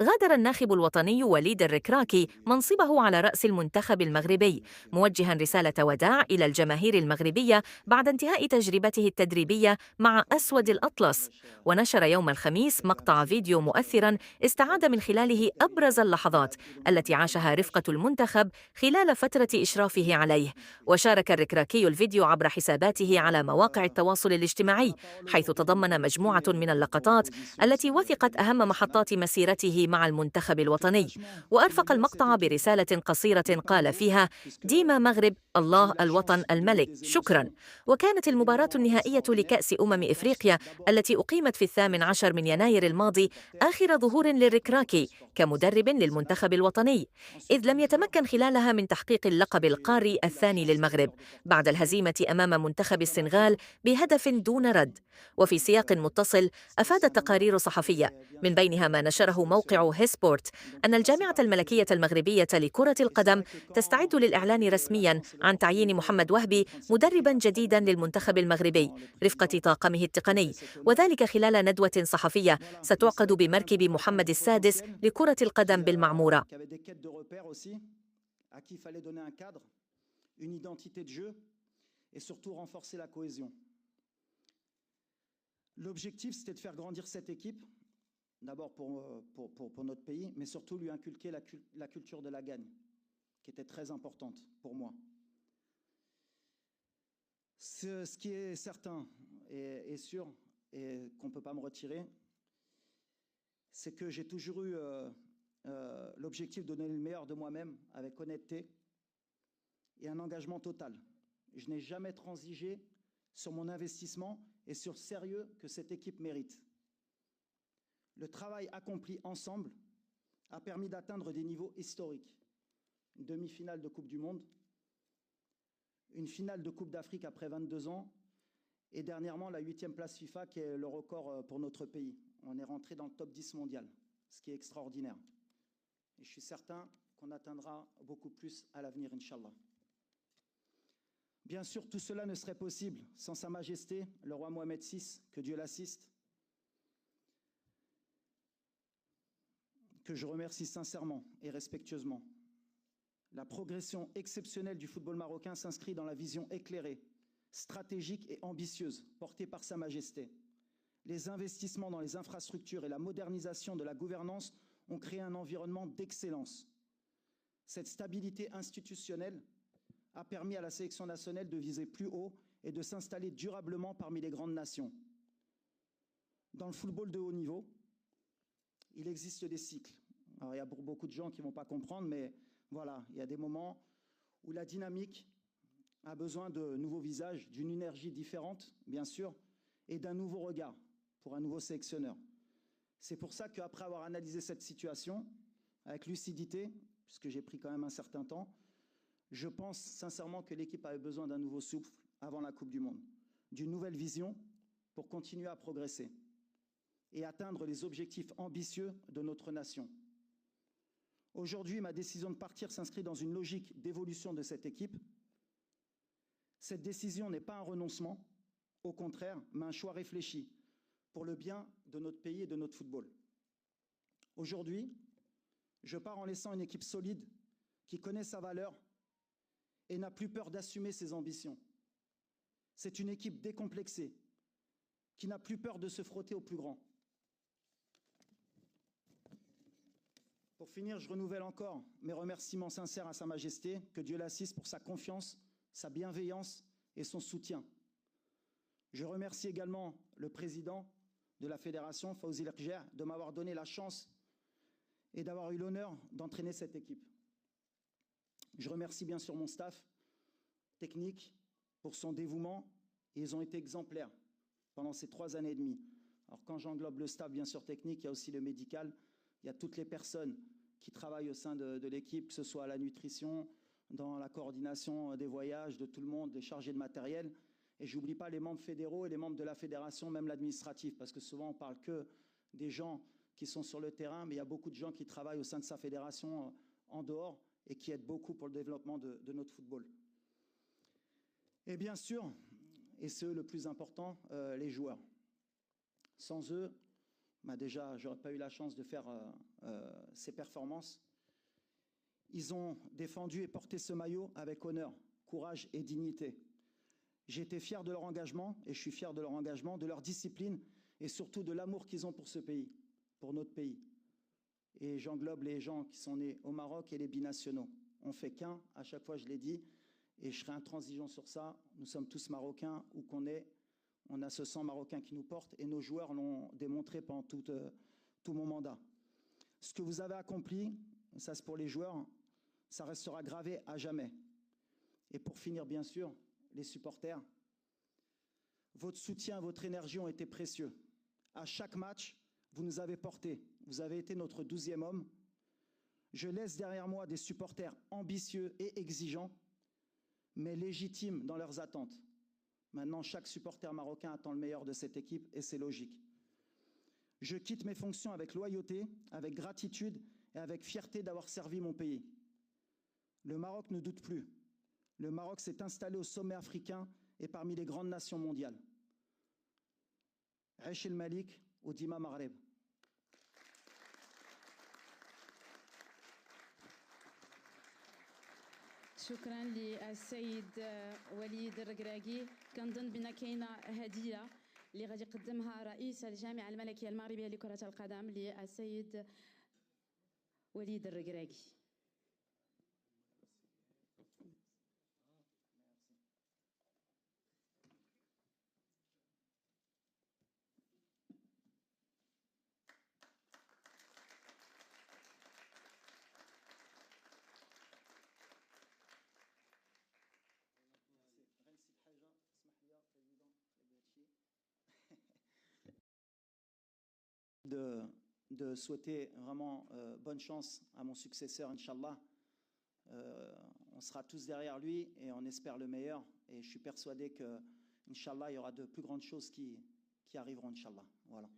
غادر الناخب الوطني وليد الركراكي منصبه على رأس المنتخب المغربي، موجها رسالة وداع إلى الجماهير المغربية بعد انتهاء تجربته التدريبية مع أسود الأطلس. ونشر يوم الخميس مقطع فيديو مؤثرا استعاد من خلاله أبرز اللحظات التي عاشها رفقة المنتخب خلال فترة إشرافه عليه. وشارك الركراكي الفيديو عبر حساباته على مواقع التواصل الاجتماعي، حيث تضمن مجموعة من اللقطات التي وثقت أهم محطات مسيرته مع المنتخب الوطني. وأرفق المقطع برسالة قصيرة قال فيها: ديما مغرب، الله، الوطن، الملك، شكرا. وكانت المباراة النهائية لكأس إفريقيا التي أقيمت في 18 من يناير الماضي آخر ظهور للركراكي كمدرب للمنتخب الوطني، إذ لم يتمكن خلالها من تحقيق اللقب القاري الثاني للمغرب بعد الهزيمة أمام منتخب السنغال بهدف دون رد. وفي سياق متصل، أفادت تقارير صحفية من بينها ما نشره موقع هيسبورت أن الجامعة الملكية المغربية لكرة القدم تستعد للإعلان رسميا عن تعيين محمد وهبي مدربا جديدا للمنتخب المغربي رفقة طاقمه التقني، وذلك خلال ندوة صحفية ستعقد بمركب محمد السادس لكرة القدم بالمعمورة. L'objectif, c'était de faire grandir cette équipe, d'abord pour notre pays, mais surtout lui inculquer la culture de la gagne, qui était très importante pour moi. Ce qui est certain et sûr, et qu'on ne peut pas me retirer, c'est que j'ai toujours eu l'objectif de donner le meilleur de moi-même avec honnêteté et un engagement total. Je n'ai jamais transigé sur mon investissement et sur le sérieux que cette équipe mérite. Le travail accompli ensemble a permis d'atteindre des niveaux historiques. Une demi-finale de Coupe du Monde, une finale de Coupe d'Afrique après 22 ans et dernièrement la 8e place FIFA qui est le record pour notre pays. On est rentré dans le top 10 mondial, ce qui est extraordinaire. Et je suis certain qu'on atteindra beaucoup plus à l'avenir, Inch'Allah. Bien sûr, tout cela ne serait possible sans Sa Majesté, le roi Mohamed VI, que Dieu l'assiste, que je remercie sincèrement et respectueusement. La progression exceptionnelle du football marocain s'inscrit dans la vision éclairée, stratégique et ambitieuse portée par Sa Majesté. Les investissements dans les infrastructures et la modernisation de la gouvernance ont créé un environnement d'excellence. Cette stabilité institutionnelle a permis à la sélection nationale de viser plus haut et de s'installer durablement parmi les grandes nations. Dans le football de haut niveau, il existe des cycles. Alors, il y a beaucoup de gens qui ne vont pas comprendre, mais voilà, il y a des moments où la dynamique a besoin de nouveaux visages, d'une énergie différente, bien sûr, et d'un nouveau regard pour un nouveau sélectionneur. C'est pour ça qu'après avoir analysé cette situation avec lucidité, puisque j'ai pris quand même un certain temps, je pense sincèrement que l'équipe avait besoin d'un nouveau souffle avant la Coupe du Monde, d'une nouvelle vision pour continuer à progresser et atteindre les objectifs ambitieux de notre nation. Aujourd'hui, ma décision de partir s'inscrit dans une logique d'évolution de cette équipe. Cette décision n'est pas un renoncement, au contraire, mais un choix réfléchi pour le bien de notre pays et de notre football. Aujourd'hui, je pars en laissant une équipe solide qui connaît sa valeur et n'a plus peur d'assumer ses ambitions. C'est une équipe décomplexée, qui n'a plus peur de se frotter au plus grand. Pour finir, je renouvelle encore mes remerciements sincères à Sa Majesté, que Dieu l'assiste pour sa confiance, sa bienveillance et son soutien. Je remercie également le président de la fédération, Fawzi Lekjer, de m'avoir donné la chance et d'avoir eu l'honneur d'entraîner cette équipe. Je remercie bien sûr mon staff technique pour son dévouement et ils ont été exemplaires pendant ces 3 années et demie. Alors quand j'englobe le staff bien sûr technique, il y a aussi le médical, il y a toutes les personnes qui travaillent au sein de l'équipe, que ce soit à la nutrition, dans la coordination des voyages, de tout le monde, des chargés de matériel. Et je n'oublie pas les membres fédéraux et les membres de la fédération, même l'administratif, parce que souvent on parle que des gens qui sont sur le terrain, mais il y a beaucoup de gens qui travaillent au sein de sa fédération en dehors et qui aident beaucoup pour le développement de notre football. Et bien sûr, et c'est le plus important, les joueurs. Sans eux, Déjà, je n'aurais pas eu la chance de faire ces performances. Ils ont défendu et porté ce maillot avec honneur, courage et dignité. J'ai été fier de leur engagement, et je suis fier de leur engagement, de leur discipline, et surtout de l'amour qu'ils ont pour ce pays, pour notre pays. Et j'englobe les gens qui sont nés au Maroc et les binationaux. On fait qu'un, à chaque fois je l'ai dit, et je serai intransigeant sur ça. Nous sommes tous Marocains, où qu'on est, on a ce sang marocain qui nous porte, et nos joueurs l'ont démontré pendant tout mon mandat. Ce que vous avez accompli, et ça c'est pour les joueurs, ça restera gravé à jamais. Et pour finir, bien sûr, les supporters, votre soutien, votre énergie ont été précieux. À chaque match, vous nous avez portés. Vous avez été notre 12e homme. Je laisse derrière moi des supporters ambitieux et exigeants, mais légitimes dans leurs attentes. Maintenant, chaque supporter marocain attend le meilleur de cette équipe, et c'est logique. Je quitte mes fonctions avec loyauté, avec gratitude et avec fierté d'avoir servi mon pays. Le Maroc ne doute plus. Le Maroc s'est installé au sommet africain et parmi les grandes nations mondiales. Aish el Malik ou Dima Maghreb. شكرا للسيد وليد الركراكي. كنظن بان كاينه هديه اللي غادي يقدمها رئيس الجامعه الملكيه المغربيه لكره القدم للسيد وليد الركراكي. De souhaiter vraiment bonne chance à mon successeur, Inch'Allah. On sera tous derrière lui et on espère le meilleur. Et je suis persuadé que, Inch'Allah, il y aura de plus grandes choses qui arriveront, Inch'Allah. Voilà.